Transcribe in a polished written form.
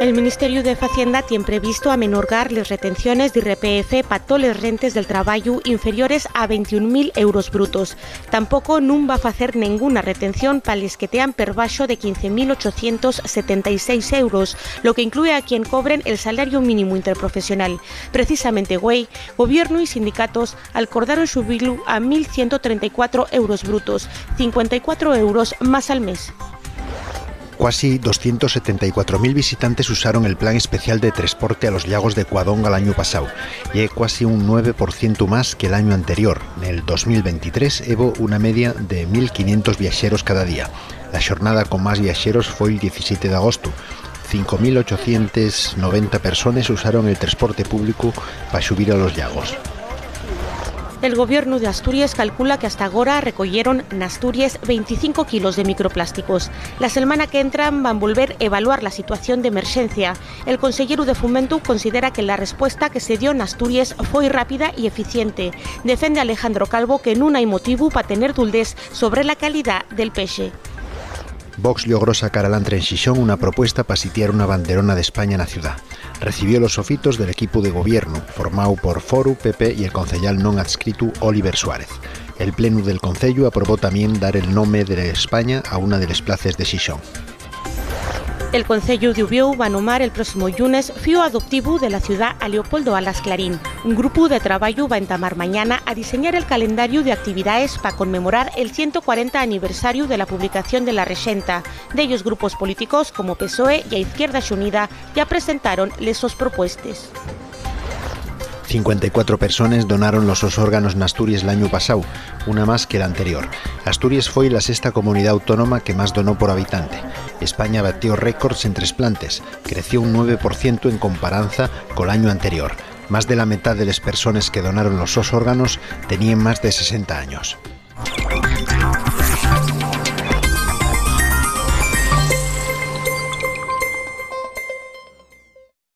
El Ministerio de Facienda tiene previsto amenorgar les retenciones d'IRPF pa totes les rentes del traballo inferiores a 21.000 euros brutos. Tampoco non va a facer ninguna retención para les que tean per baixo de 15.876 euros, lo que incluye a quien cobren el salario mínimo interprofesional. Precisamente, gobierno y sindicatos acordaron subirlo a 1.134 euros brutos, 54 euros más al mes. Casi 274.000 visitantes usaron el plan especial de transporte a los llagos de Cuadonga el año pasado y es casi un 9% más que el año anterior. En el 2023 hubo una media de 1.500 viajeros cada día. La jornada con más viajeros fue el 17 de agosto. 5.890 personas usaron el transporte público para subir a los llagos. El gobierno de Asturias calcula que hasta ahora recogieron en Asturias 25 kilos de microplásticos. La semana que entra van a volver a evaluar la situación de emergencia. El consejero de Fomento considera que la respuesta que se dio en Asturias fue rápida y eficiente. Defiende Alejandro Calvo que no hay motivo para tener dudas sobre la calidad del peixe. Vox logró sacar adelante en Xixón una propuesta para sitiar una banderona de España en la ciudad. Recibió los ofitos del equipo de gobierno, formado por Foru, PP y el concejal non adscrito Oliver Suárez. El pleno del concello aprobó también dar el nombre de España a una de las plazas de Xixón. El Concello de Ubiou va a nomar el próximo lunes fío adoptivo de la ciudad a Leopoldo Alas Clarín. Un grupo de trabajo va a entamar mañana a diseñar el calendario de actividades para conmemorar el 140 aniversario de la publicación de la Rexenta. De ellos grupos políticos como PSOE y Izquierda Xunida ya presentaron les sus propuestas. 54 personas donaron los sus órganos en Asturias el año pasado, una más que la anterior. Asturias fue la sexta comunidad autónoma que más donó por habitante. España batió récords en trasplantes, creció un 9% en comparanza con el año anterior. Más de la mitad de las personas que donaron los sus órganos tenían más de 60 años.